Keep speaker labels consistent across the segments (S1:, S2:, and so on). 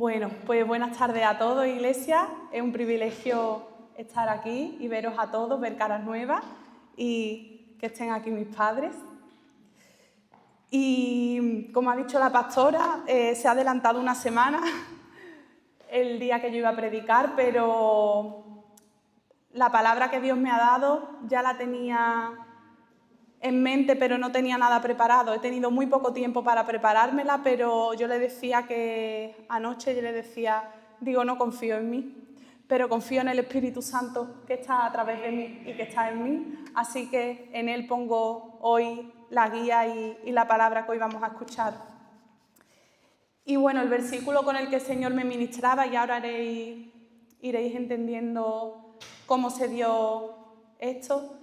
S1: Bueno, pues buenas tardes a todos, Iglesia. Es un privilegio estar aquí y veros a todos, ver caras nuevas y que estén aquí mis padres. Y como ha dicho la pastora, se ha adelantado una semana el día que yo iba a predicar, pero la palabra que Dios me ha dado ya la tenía en mente, pero no tenía nada preparado. He tenido muy poco tiempo para preparármela, pero yo le decía que anoche, no confío en mí, pero confío en el Espíritu Santo que está a través de mí y que está en mí, así que en Él pongo hoy la guía y la palabra que hoy vamos a escuchar. Y bueno, el versículo con el que el Señor me ministraba, y ahora iréis entendiendo cómo se dio esto,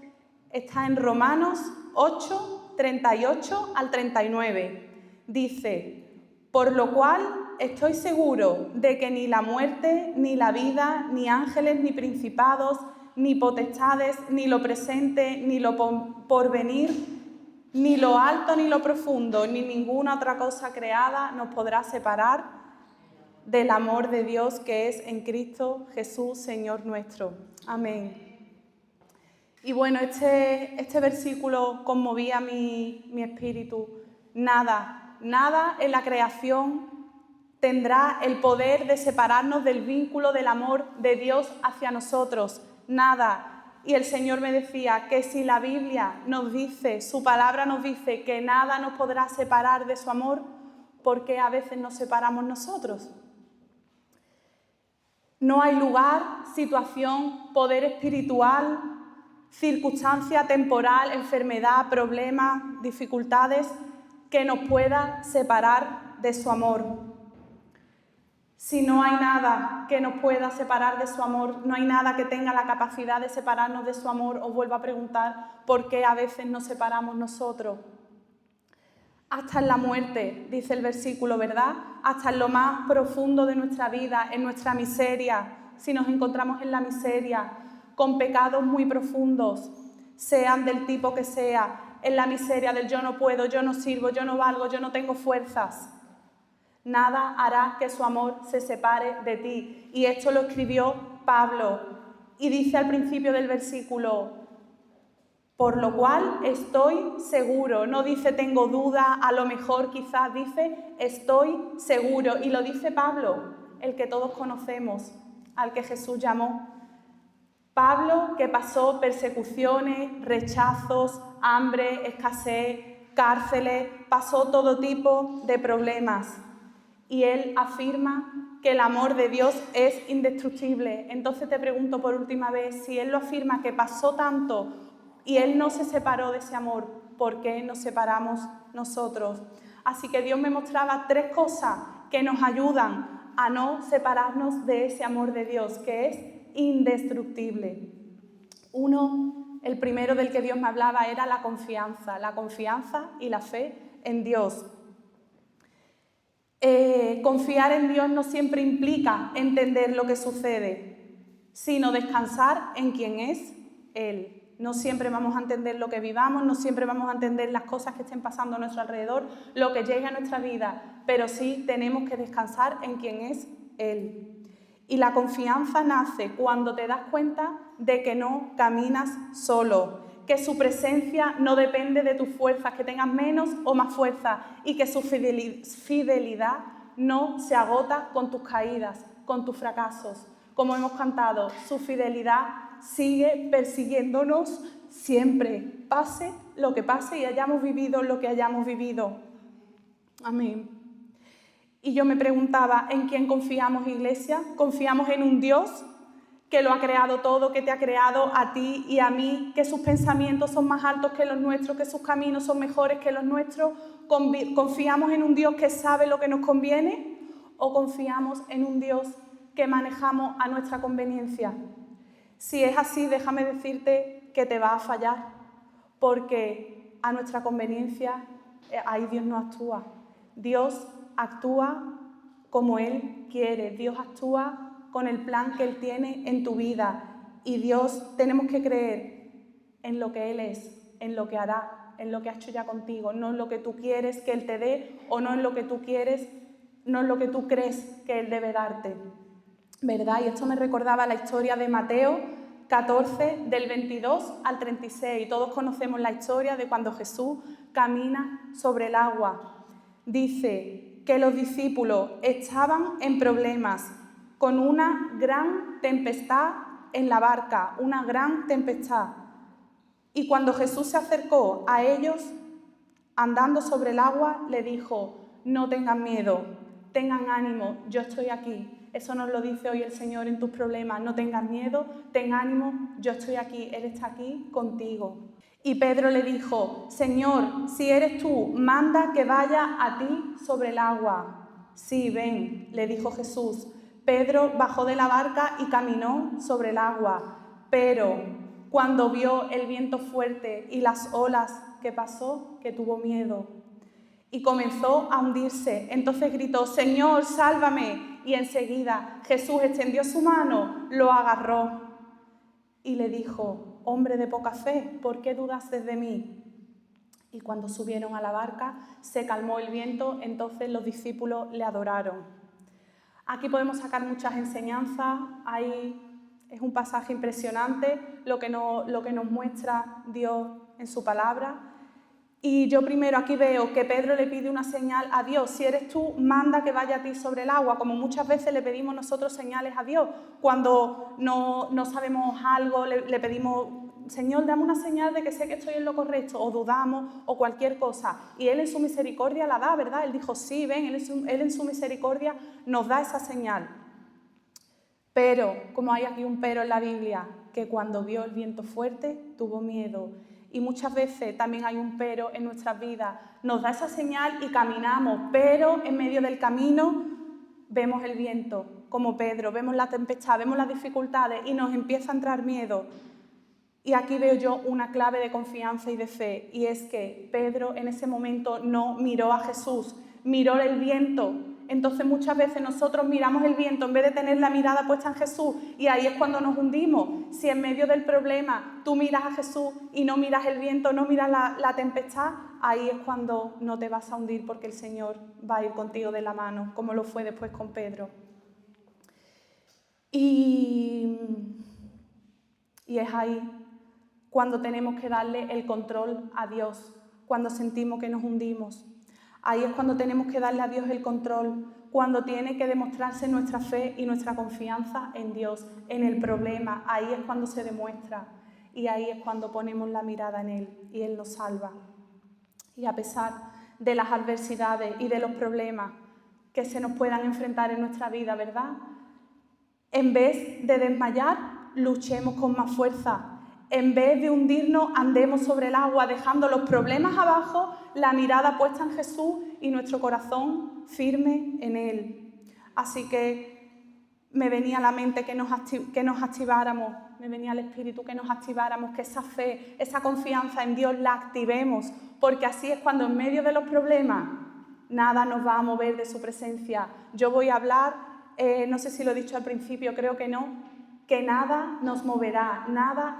S1: está en Romanos 8, 38 al 39. Dice: por lo cual estoy seguro de que ni la muerte, ni la vida, ni ángeles, ni principados, ni potestades, ni lo presente, ni lo porvenir, ni lo alto, ni lo profundo, ni ninguna otra cosa creada nos podrá separar del amor de Dios que es en Cristo Jesús, Señor nuestro. Amén. Y bueno, este versículo conmovía mi espíritu. Nada en la creación tendrá el poder de separarnos del vínculo del amor de Dios hacia nosotros. Nada. Y el Señor me decía que si la Biblia nos dice, su palabra nos dice que nada nos podrá separar de su amor, ¿por qué a veces nos separamos nosotros? No hay lugar, situación, poder espiritual, circunstancia temporal, enfermedad, problemas, dificultades que nos pueda separar de su amor. Si no hay nada que nos pueda separar de su amor, no hay nada que tenga la capacidad de separarnos de su amor, os vuelvo a preguntar por qué a veces nos separamos nosotros. Hasta en la muerte, dice el versículo, ¿verdad? Hasta en lo más profundo de nuestra vida, en nuestra miseria, si nos encontramos en la miseria, con pecados muy profundos, sean del tipo que sea, en la miseria del yo no puedo, yo no sirvo, yo no valgo, yo no tengo fuerzas. Nada hará que su amor se separe de ti. Y esto lo escribió Pablo. Y dice al principio del versículo: por lo cual estoy seguro. No dice tengo duda, a lo mejor quizás, dice estoy seguro. Y lo dice Pablo, el que todos conocemos, al que Jesús llamó. Pablo, que pasó persecuciones, rechazos, hambre, escasez, cárceles, pasó todo tipo de problemas. Y él afirma que el amor de Dios es indestructible. Entonces te pregunto por última vez, si él lo afirma que pasó tanto y él no se separó de ese amor, ¿por qué nos separamos nosotros? Así que Dios me mostraba 3 cosas que nos ayudan a no separarnos de ese amor de Dios, que es indestructible. El primero del que Dios me hablaba era la confianza y la fe en Dios. Confiar en Dios no siempre implica entender lo que sucede, sino descansar en quien es Él. No siempre vamos a entender lo que vivamos, no siempre vamos a entender las cosas que estén pasando a nuestro alrededor, lo que llegue a nuestra vida, pero sí tenemos que descansar en quien es Él. Y la confianza nace cuando te das cuenta de que no caminas solo, que su presencia no depende de tus fuerzas, que tengas menos o más fuerza, y que su fidelidad no se agota con tus caídas, con tus fracasos. Como hemos cantado, su fidelidad sigue persiguiéndonos siempre, pase lo que pase y hayamos vivido lo que hayamos vivido. Amén. Y yo me preguntaba, ¿en quién confiamos, Iglesia? ¿Confiamos en un Dios que lo ha creado todo, que te ha creado a ti y a mí, que sus pensamientos son más altos que los nuestros, que sus caminos son mejores que los nuestros? ¿Confiamos en un Dios que sabe lo que nos conviene? ¿O confiamos en un Dios que manejamos a nuestra conveniencia? Si es así, déjame decirte que te va a fallar, porque a nuestra conveniencia ahí Dios no actúa. Dios actúa como Él quiere, Dios actúa con el plan que Él tiene en tu vida. Y Dios, tenemos que creer en lo que Él es, en lo que hará, en lo que ha hecho ya contigo, no en lo que tú quieres que Él te dé o no en lo que tú quieres no es lo que tú crees que Él debe darte, ¿verdad? Y esto me recordaba la historia de Mateo 14, del 22 al 36. Todos conocemos la historia de cuando Jesús camina sobre el agua. Dice que los discípulos estaban en problemas con una gran tempestad en la barca, una gran tempestad. Y cuando Jesús se acercó a ellos, andando sobre el agua, le dijo: no tengan miedo, tengan ánimo, yo estoy aquí. Eso nos lo dice hoy el Señor en tus problemas. No tengas miedo, ten ánimo, yo estoy aquí, Él está aquí contigo. Y Pedro le dijo: Señor, si eres tú, manda que vaya a ti sobre el agua. Sí, ven, le dijo Jesús. Pedro bajó de la barca y caminó sobre el agua, pero cuando vio el viento fuerte y las olas, ¿qué pasó? Que tuvo miedo y comenzó a hundirse. Entonces gritó: Señor, sálvame. Y enseguida Jesús extendió su mano, lo agarró y le dijo: hombre de poca fe, ¿por qué dudaste de mí? Y cuando subieron a la barca se calmó el viento, entonces los discípulos le adoraron. Aquí podemos sacar muchas enseñanzas. Es un pasaje impresionante lo que nos muestra Dios en su palabra. Y yo primero aquí veo que Pedro le pide una señal a Dios. Si eres tú, manda que vaya a ti sobre el agua, como muchas veces le pedimos nosotros señales a Dios. Cuando no sabemos algo, le pedimos: Señor, dame una señal de que sé que estoy en lo correcto, o dudamos, o cualquier cosa. Y Él en su misericordia la da, ¿verdad? Él dijo: sí, ven, Él en su misericordia nos da esa señal. Pero, como hay aquí un pero en la Biblia, que cuando vio el viento fuerte, tuvo miedo. Y muchas veces también hay un pero en nuestras vidas. Nos da esa señal y caminamos, pero en medio del camino vemos el viento, como Pedro, vemos la tempestad, vemos las dificultades y nos empieza a entrar miedo. Y aquí veo yo una clave de confianza y de fe, y es que Pedro en ese momento no miró a Jesús, miró el viento. Entonces muchas veces nosotros miramos el viento en vez de tener la mirada puesta en Jesús, y ahí es cuando nos hundimos. Si en medio del problema tú miras a Jesús y no miras el viento, no miras la tempestad, ahí es cuando no te vas a hundir, porque el Señor va a ir contigo de la mano, como lo fue después con Pedro. Y es ahí cuando tenemos que darle el control a Dios, cuando sentimos que nos hundimos. Ahí es cuando tenemos que darle a Dios el control, cuando tiene que demostrarse nuestra fe y nuestra confianza en Dios, en el problema. Ahí es cuando se demuestra, y ahí es cuando ponemos la mirada en Él y Él nos salva. Y a pesar de las adversidades y de los problemas que se nos puedan enfrentar en nuestra vida, ¿verdad? En vez de desmayar, luchemos con más fuerza. En vez de hundirnos, andemos sobre el agua, dejando los problemas abajo, la mirada puesta en Jesús y nuestro corazón firme en Él. Así que me venía a la mente que nos activáramos, me venía al espíritu que nos activáramos, que esa fe, esa confianza en Dios la activemos, porque así es cuando en medio de los problemas nada nos va a mover de su presencia. Yo voy a hablar, no sé si lo he dicho al principio, creo que no, que nada nos moverá,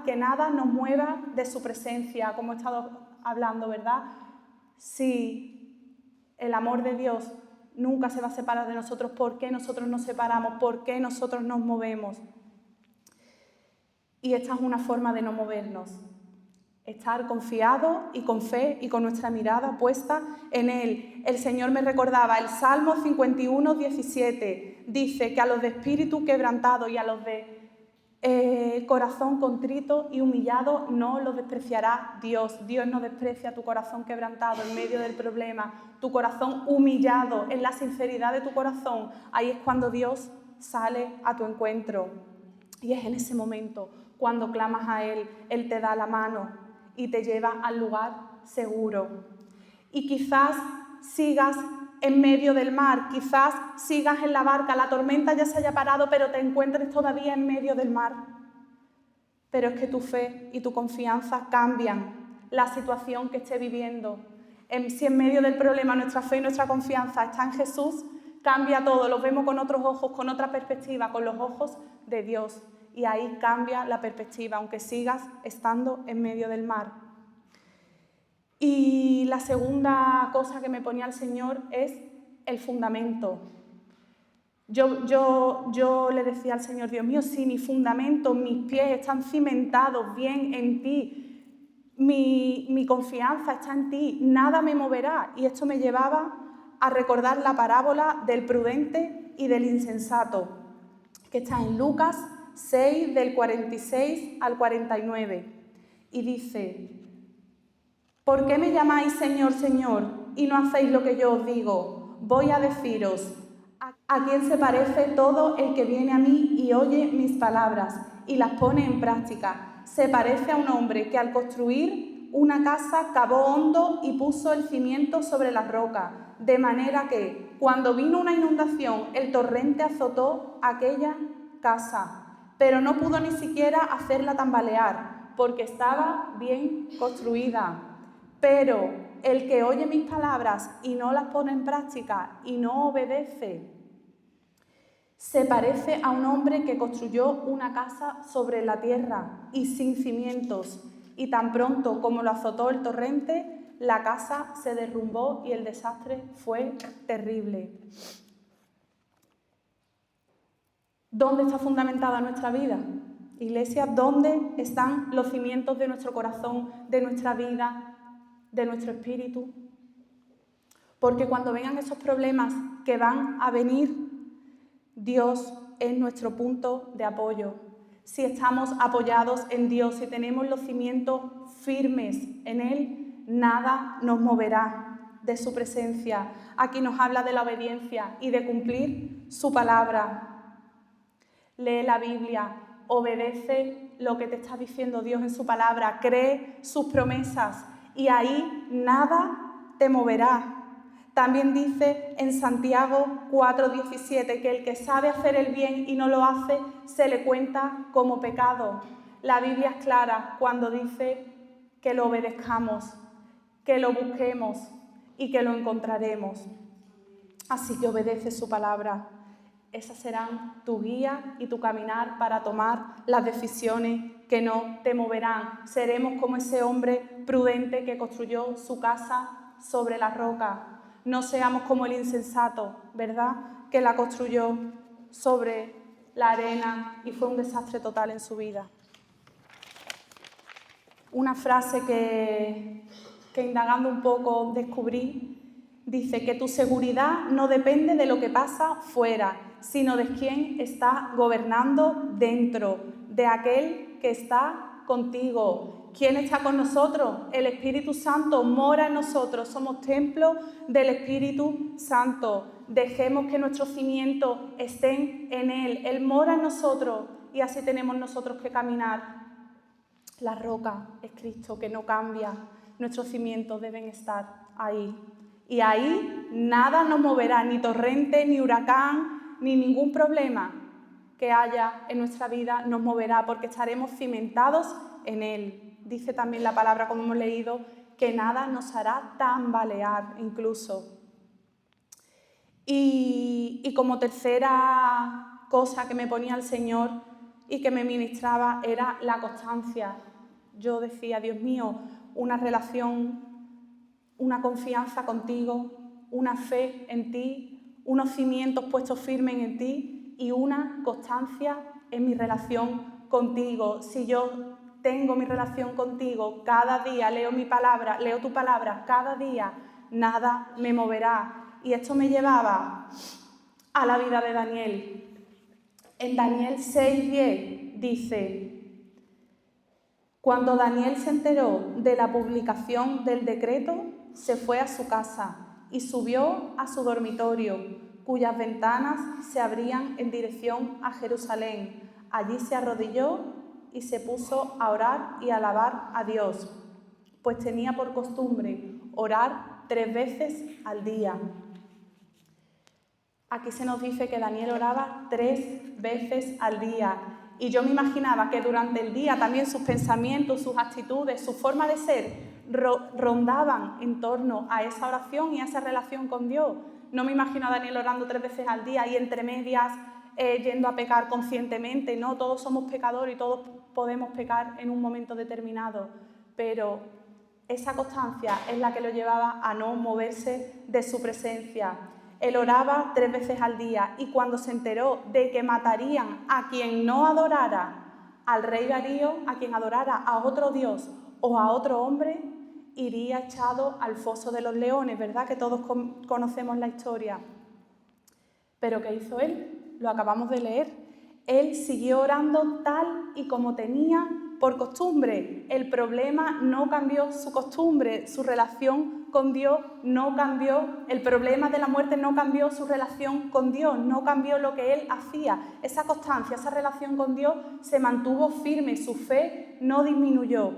S1: que nada nos mueva de su presencia, como he estado hablando, ¿verdad? Si el amor de Dios nunca se va a separar de nosotros, ¿por qué nosotros nos separamos? ¿Por qué nosotros nos movemos? Y esta es una forma de no movernos. Estar confiado y con fe y con nuestra mirada puesta en Él. El Señor me recordaba el Salmo 51, 17. Dice que a los de espíritu quebrantado y a los de corazón contrito y humillado no lo despreciará Dios. Dios no desprecia tu corazón quebrantado en medio del problema, tu corazón humillado, en la sinceridad de tu corazón. Ahí es cuando Dios sale a tu encuentro. Y es en ese momento cuando clamas a Él, Él te da la mano y te lleva al lugar seguro. Y quizás sigas en medio del mar, quizás sigas en la barca, la tormenta ya se haya parado, pero te encuentres todavía en medio del mar. Pero es que tu fe y tu confianza cambian la situación que esté viviendo. Si en medio del problema nuestra fe y nuestra confianza está en Jesús, cambia todo, lo vemos con otros ojos, con otra perspectiva, con los ojos de Dios. Y ahí cambia la perspectiva, aunque sigas estando en medio del mar. Y la segunda cosa que me ponía el Señor es el fundamento. Yo le decía al Señor, Dios mío, si mi fundamento, mis pies están cimentados bien en ti, mi confianza está en ti, nada me moverá. Y esto me llevaba a recordar la parábola del prudente y del insensato, que está en Lucas 6, del 46 al 49. Y dice: ¿por qué me llamáis Señor, Señor, y no hacéis lo que yo os digo? Voy a deciros, ¿a quién se parece todo el que viene a mí y oye mis palabras y las pone en práctica? Se parece a un hombre que al construir una casa cavó hondo y puso el cimiento sobre la roca, de manera que, cuando vino una inundación, el torrente azotó aquella casa, pero no pudo ni siquiera hacerla tambalear, porque estaba bien construida. Pero el que oye mis palabras y no las pone en práctica y no obedece, se parece a un hombre que construyó una casa sobre la tierra y sin cimientos, y tan pronto como lo azotó el torrente, la casa se derrumbó y el desastre fue terrible. ¿Dónde está fundamentada nuestra vida? Iglesia, ¿dónde están los cimientos de nuestro corazón, de nuestra vida, de nuestro espíritu? Porque cuando vengan esos problemas que van a venir, Dios es nuestro punto de apoyo. Si estamos apoyados en Dios, si tenemos los cimientos firmes en Él, nada nos moverá de su presencia. Aquí nos habla de la obediencia y de cumplir su palabra. Lee la Biblia, obedece lo que te está diciendo Dios en su palabra, cree sus promesas y ahí nada te moverá. También dice en Santiago 4:17 que el que sabe hacer el bien y no lo hace, se le cuenta como pecado. La Biblia es clara cuando dice que lo obedezcamos, que lo busquemos y que lo encontraremos. Así que obedece su palabra. Esas serán tu guía y tu caminar para tomar las decisiones que no te moverán. Seremos como ese hombre prudente que construyó su casa sobre la roca. No seamos como el insensato, ¿verdad?, que la construyó sobre la arena y fue un desastre total en su vida. Una frase que indagando un poco descubrí, dice que tu seguridad no depende de lo que pasa fuera, sino de quién está gobernando dentro, de aquel que está contigo. ¿Quién está con nosotros? El Espíritu Santo mora en nosotros, somos templo del Espíritu Santo. Dejemos que nuestros cimientos estén en Él. Él mora en nosotros y así tenemos nosotros que caminar. La roca es Cristo, que no cambia. Nuestros cimientos deben estar ahí. Y ahí nada nos moverá, ni torrente, ni huracán, ni ningún problema que haya en nuestra vida nos moverá, porque estaremos cimentados en Él. Dice también la palabra, como hemos leído, que nada nos hará tambalear incluso. Y como tercera cosa que me ponía el Señor y que me ministraba era la constancia. Yo decía, Dios mío, una relación, una confianza contigo, una fe en ti, unos cimientos puestos firmes en ti y una constancia en mi relación contigo. Si yo tengo mi relación contigo, cada día leo mi palabra, leo tu palabra, cada día nada me moverá. Y esto me llevaba a la vida de Daniel. En Daniel 6:10 dice: cuando Daniel se enteró de la publicación del decreto, se fue a su casa y subió a su dormitorio, cuyas ventanas se abrían en dirección a Jerusalén. Allí se arrodilló y se puso a orar y a alabar a Dios, pues tenía por costumbre orar 3 veces al día. Aquí se nos dice que Daniel oraba 3 veces al día. Y yo me imaginaba que durante el día también sus pensamientos, sus actitudes, su forma de ser rondaban en torno a esa oración y a esa relación con Dios. No me imagino a Daniel orando 3 veces al día y entre medias yendo a pecar conscientemente. No, todos somos pecadores y todos podemos pecar en un momento determinado. Pero esa constancia es la que lo llevaba a no moverse de su presencia. Él oraba 3 veces al día y cuando se enteró de que matarían a quien no adorara al rey Darío, a quien adorara a otro dios o a otro hombre, iría echado al foso de los leones, ¿verdad? Que todos conocemos la historia. ¿Pero qué hizo él? Lo acabamos de leer. Él siguió orando tal y como tenía por costumbre. El problema no cambió su costumbre, su relación con Dios no cambió. El problema de la muerte no cambió su relación con Dios, no cambió lo que él hacía. Esa constancia, esa relación con Dios se mantuvo firme, su fe no disminuyó.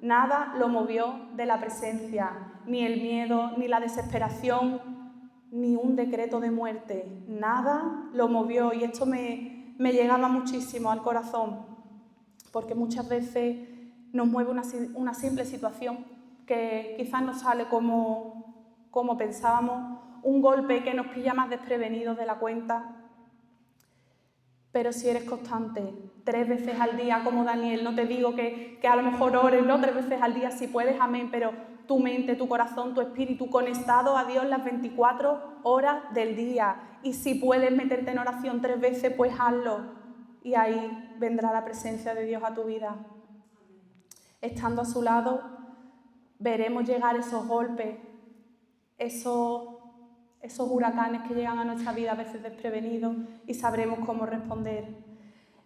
S1: Nada lo movió de la presencia, ni el miedo, ni la desesperación, ni un decreto de muerte. Nada lo movió y esto me llegaba muchísimo al corazón, porque muchas veces nos mueve una simple situación que quizás no sale como pensábamos, un golpe que nos pilla más desprevenidos de la cuenta. Pero si eres constante, 3 veces al día como Daniel, no te digo que a lo mejor ores, ¿no? 3 veces al día si puedes, amén, pero tu mente, tu corazón, tu espíritu conectado a Dios las 24 horas del día. Y si puedes meterte en oración 3 veces, pues hazlo. Y ahí vendrá la presencia de Dios a tu vida. Estando a su lado, veremos llegar esos golpes, esos huracanes que llegan a nuestra vida a veces desprevenidos y sabremos cómo responder.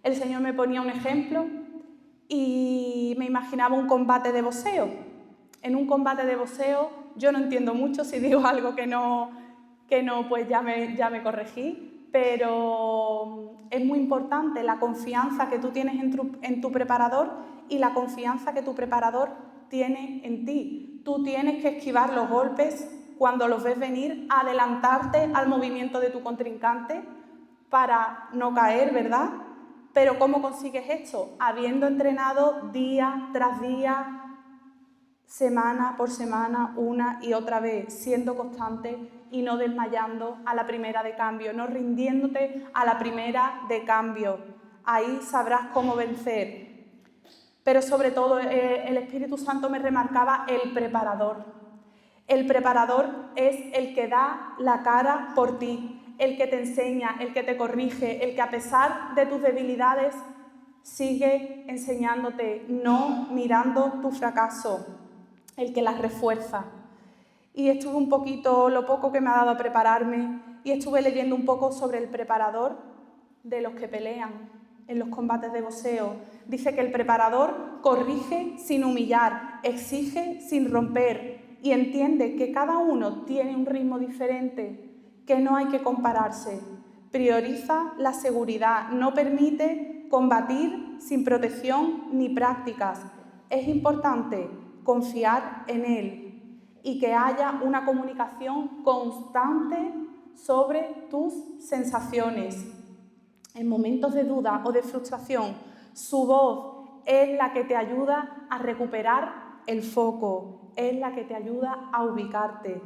S1: El Señor me ponía un ejemplo y me imaginaba un combate de boxeo. En un combate de boxeo yo no entiendo mucho, si digo algo que no pues ya me corregí, pero es muy importante la confianza que tú tienes en tu preparador y la confianza que tu preparador tiene en ti. Tú tienes que esquivar los golpes cuando los ves venir, adelantarte al movimiento de tu contrincante para no caer, ¿verdad? Pero ¿cómo consigues esto? Habiendo entrenado día tras día, semana por semana, una y otra vez, siendo constante y no desmayando a la primera de cambio, no rindiéndote a la primera de cambio. Ahí sabrás cómo vencer. Pero sobre todo el Espíritu Santo me remarcaba el preparador. El preparador es el que da la cara por ti, el que te enseña, el que te corrige, el que a pesar de tus debilidades sigue enseñándote, no mirando tu fracaso, el que las refuerza. Y estuve un poquito, lo poco que me ha dado a prepararme, y estuve leyendo un poco sobre el preparador de los que pelean en los combates de boxeo. Dice que el preparador corrige sin humillar, exige sin romper, y entiende que cada uno tiene un ritmo diferente, que no hay que compararse. Prioriza la seguridad, no permite combatir sin protección ni prácticas. Es importante confiar en él y que haya una comunicación constante sobre tus sensaciones. En momentos de duda o de frustración, su voz es la que te ayuda a recuperar el foco, es la que te ayuda a ubicarte.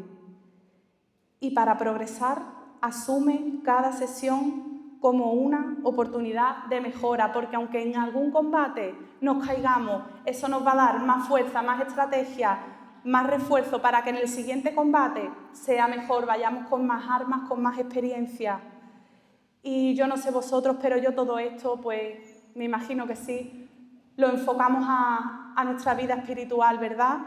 S1: Y para progresar, asume cada sesión como una oportunidad de mejora, porque aunque en algún combate nos caigamos, eso nos va a dar más fuerza, más estrategia, más refuerzo para que en el siguiente combate sea mejor, vayamos con más armas, con más experiencia. Y yo no sé vosotros, pero yo todo esto, pues me imagino que sí, lo enfocamos a nuestra vida espiritual, ¿verdad?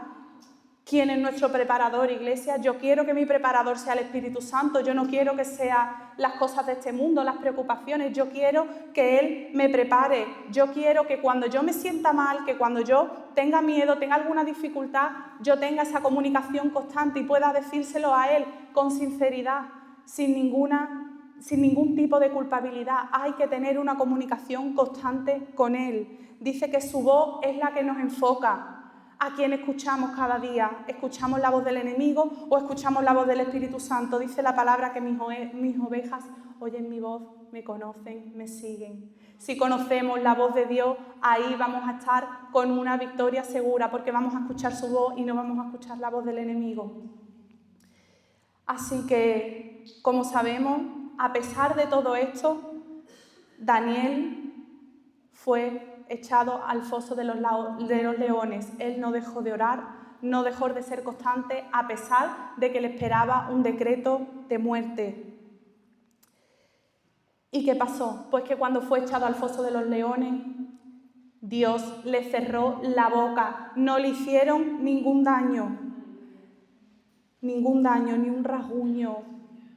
S1: ¿Quién es nuestro preparador, iglesia? Yo quiero que mi preparador sea el Espíritu Santo, yo no quiero que sean las cosas de este mundo, las preocupaciones, yo quiero que Él me prepare, yo quiero que cuando yo me sienta mal, que cuando yo tenga miedo, tenga alguna dificultad, yo tenga esa comunicación constante y pueda decírselo a Él con sinceridad, sin ningún tipo de culpabilidad. Hay que tener una comunicación constante con Él. Dice que su voz es la que nos enfoca. ¿A quién escuchamos cada día? ¿Escuchamos la voz del enemigo o escuchamos la voz del Espíritu Santo? Dice la palabra que mis ovejas oyen mi voz, me conocen, me siguen. Si conocemos la voz de Dios, ahí vamos a estar con una victoria segura, porque vamos a escuchar su voz y no vamos a escuchar la voz del enemigo. Así que, como sabemos, a pesar de todo esto, Daniel fue echado al foso de los leones. Él no dejó de orar, no dejó de ser constante, a pesar de que le esperaba un decreto de muerte. ¿Y qué pasó? Pues que cuando fue echado al foso de los leones, Dios le cerró la boca. No le hicieron ningún daño, ni un rasguño,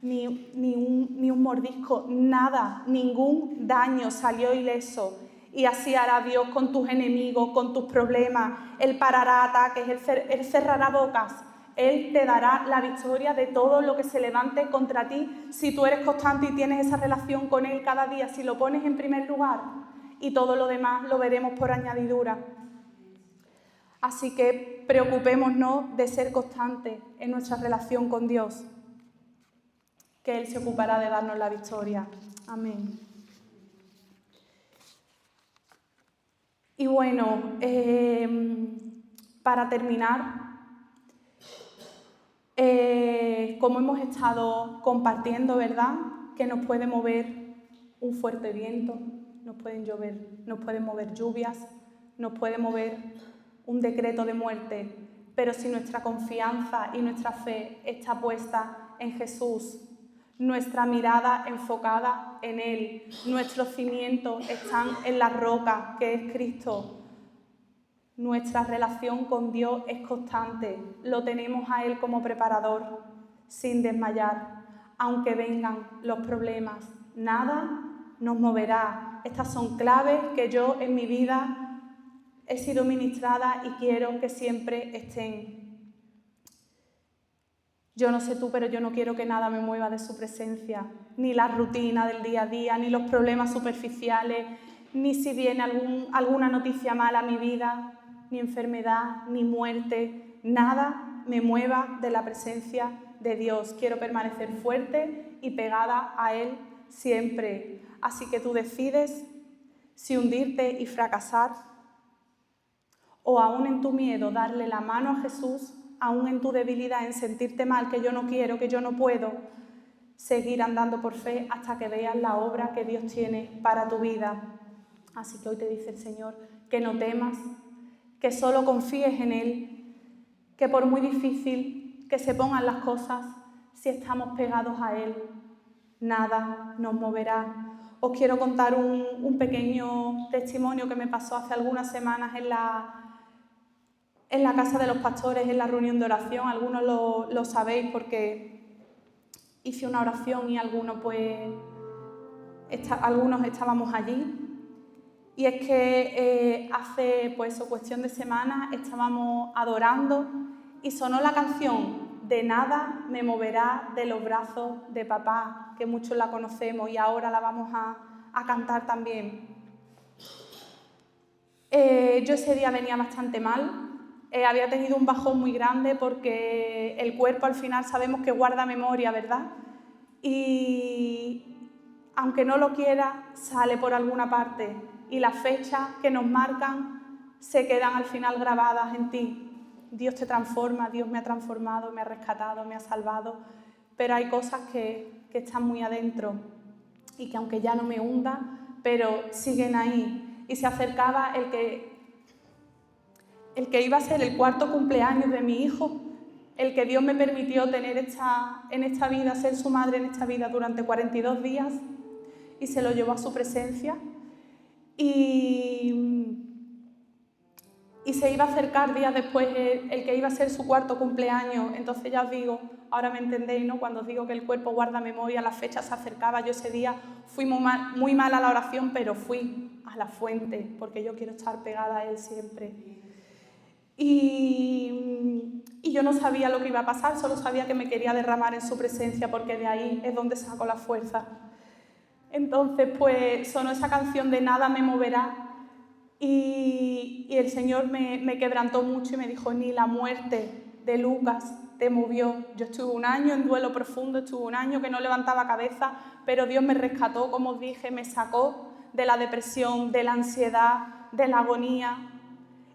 S1: ni un mordisco, nada, ningún daño, salió ileso. Y así hará Dios con tus enemigos, con tus problemas. Él parará ataques, Él cerrará bocas. Él te dará la victoria de todo lo que se levante contra ti si tú eres constante y tienes esa relación con Él cada día, si lo pones en primer lugar, y todo lo demás lo veremos por añadidura. Así que preocupémonos de ser constantes en nuestra relación con Dios, que Él se ocupará de darnos la victoria. Amén. Y bueno, para terminar, como hemos estado compartiendo, ¿verdad?, que nos puede mover un fuerte viento, nos pueden mover lluvias, nos puede mover un decreto de muerte, pero si nuestra confianza y nuestra fe está puesta en Jesús, nuestra mirada enfocada en Él, nuestros cimientos están en la roca que es Cristo, nuestra relación con Dios es constante, lo tenemos a Él como preparador, sin desmayar, aunque vengan los problemas, nada nos moverá. Estas son claves que yo en mi vida he sido ministrada y quiero que siempre estén. Yo no sé tú, pero yo no quiero que nada me mueva de su presencia, ni la rutina del día a día, ni los problemas superficiales, ni si viene alguna noticia mala a mi vida, ni enfermedad, ni muerte, nada me mueva de la presencia de Dios. Quiero permanecer fuerte y pegada a Él siempre. Así que tú decides si hundirte y fracasar, o aún en tu miedo darle la mano a Jesús, aún en tu debilidad, en sentirte mal, que yo no quiero, que yo no puedo, seguir andando por fe hasta que veas la obra que Dios tiene para tu vida. Así que hoy te dice el Señor que no temas, que solo confíes en Él, que por muy difícil que se pongan las cosas, si estamos pegados a Él, nada nos moverá. Os quiero contar un pequeño testimonio que me pasó hace algunas semanas en la casa de los pastores, en la reunión de oración. Algunos lo sabéis porque hice una oración y algunos estábamos allí. Y es que hace cuestión de semanas estábamos adorando y sonó la canción De nada me moverá de los brazos de papá, que muchos la conocemos y ahora la vamos a cantar también. Yo ese día venía bastante mal, había tenido un bajón muy grande porque el cuerpo al final sabemos que guarda memoria, ¿verdad? Y aunque no lo quiera, sale por alguna parte y las fechas que nos marcan se quedan al final grabadas en ti. Dios te transforma, Dios me ha transformado, me ha rescatado, me ha salvado, pero hay cosas que están muy adentro y que aunque ya no me hunda, pero siguen ahí. Y se acercaba el que iba a ser el 4º cumpleaños de mi hijo, el que Dios me permitió tener en esta vida, ser su madre en esta vida durante 42 días, y se lo llevó a su presencia. Y se iba a acercar días después el que iba a ser su 4º cumpleaños. Entonces ya os digo, ahora me entendéis, ¿no? Cuando os digo que el cuerpo guarda memoria, la fecha se acercaba. Yo ese día fui muy mal a la oración, pero fui a la fuente, porque yo quiero estar pegada a Él siempre. Y yo no sabía lo que iba a pasar, solo sabía que me quería derramar en su presencia, porque de ahí es donde saco la fuerza. Entonces, pues sonó esa canción de Nada me moverá. Y el Señor me quebrantó mucho y me dijo, ni la muerte de Lucas te movió. Yo estuve un año en duelo profundo, estuve un año que no levantaba cabeza, pero Dios me rescató, como os dije, me sacó de la depresión, de la ansiedad, de la agonía.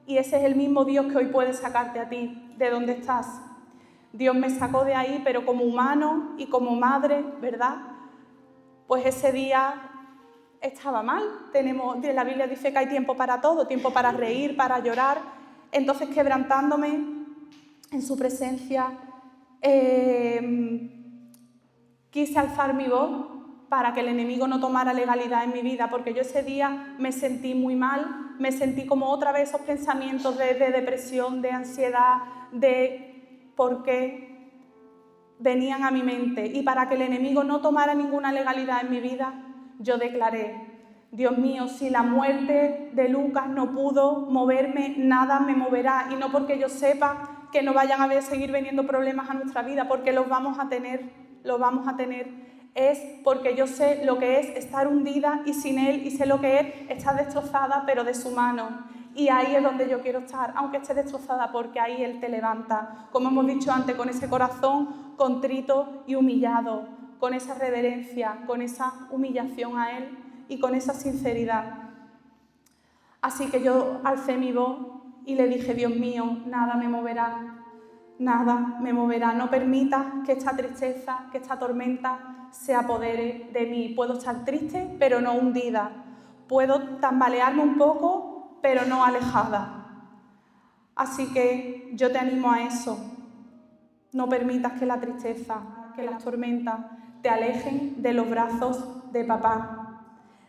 S1: Y ese es el mismo Dios que hoy puede sacarte a ti, de donde estás. Dios me sacó de ahí, pero como humano y como madre, ¿verdad? Pues ese día estaba mal. La Biblia dice que hay tiempo para todo, tiempo para reír, para llorar. Entonces, quebrantándome en su presencia, quise alzar mi voz para que el enemigo no tomara legalidad en mi vida, porque yo ese día me sentí muy mal, me sentí como otra vez esos pensamientos de depresión, de ansiedad, de por qué venían a mi mente. Y para que el enemigo no tomara ninguna legalidad en mi vida, yo declaré: Dios mío, si la muerte de Lucas no pudo moverme, nada me moverá. Y no porque yo sepa que no vayan a seguir viniendo problemas a nuestra vida, porque los vamos a tener. Es porque yo sé lo que es estar hundida y sin Él, y sé lo que es estar destrozada, pero de su mano. Y ahí es donde yo quiero estar, aunque esté destrozada, porque ahí Él te levanta. Como hemos dicho antes, con ese corazón contrito y humillado, con esa reverencia, con esa humillación a Él y con esa sinceridad. Así que yo alcé mi voz y le dije: Dios mío, nada me moverá. Nada me moverá, no permitas que esta tristeza, que esta tormenta se apodere de mí. Puedo estar triste, pero no hundida. Puedo tambalearme un poco, pero no alejada. Así que yo te animo a eso. No permitas que la tristeza, que las tormentas te alejen de los brazos de papá.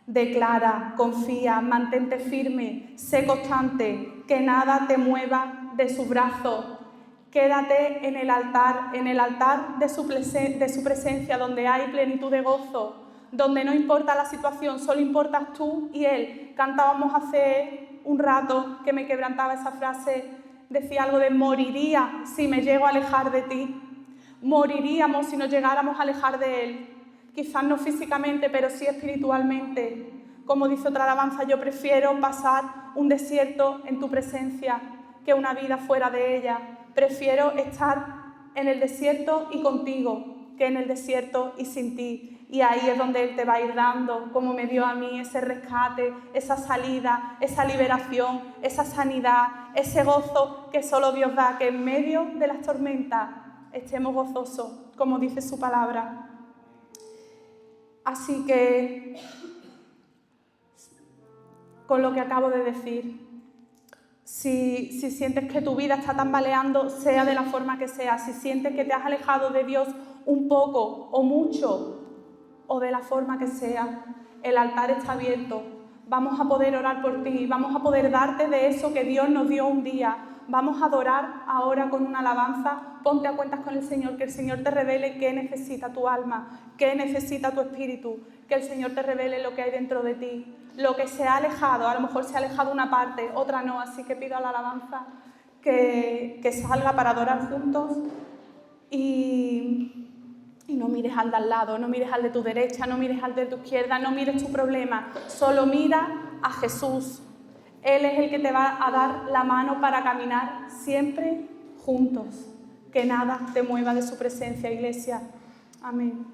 S1: Declara, confía, mantente firme, sé constante, que nada te mueva de su brazo. Quédate en el altar de su presencia, donde hay plenitud de gozo, donde no importa la situación, solo importas tú y Él. Cantábamos hace un rato que me quebrantaba esa frase, decía algo de: moriría si me llego a alejar de ti. Moriríamos si nos llegáramos a alejar de Él. Quizás no físicamente, pero sí espiritualmente. Como dice otra alabanza: yo prefiero pasar un desierto en tu presencia que una vida fuera de ella. Prefiero estar en el desierto y contigo que en el desierto y sin ti. Y ahí es donde Él te va a ir dando, como me dio a mí, ese rescate, esa salida, esa liberación, esa sanidad, ese gozo que solo Dios da, que en medio de las tormentas estemos gozosos, como dice su palabra. Así que, con lo que acabo de decir, si sientes que tu vida está tambaleando, sea de la forma que sea, si sientes que te has alejado de Dios un poco o mucho, o de la forma que sea, el altar está abierto. Vamos a poder orar por ti, vamos a poder darte de eso que Dios nos dio un día. Vamos a adorar ahora con una alabanza. Ponte a cuentas con el Señor, que el Señor te revele qué necesita tu alma, qué necesita tu espíritu, que el Señor te revele lo que hay dentro de ti, lo que se ha alejado. A lo mejor se ha alejado una parte, otra no, así que pido a la alabanza que salga para adorar juntos y no mires al de al lado, no mires al de tu derecha, no mires al de tu izquierda, no mires tu problema, solo mira a Jesús. Él es el que te va a dar la mano para caminar siempre juntos. Que nada te mueva de su presencia, Iglesia. Amén.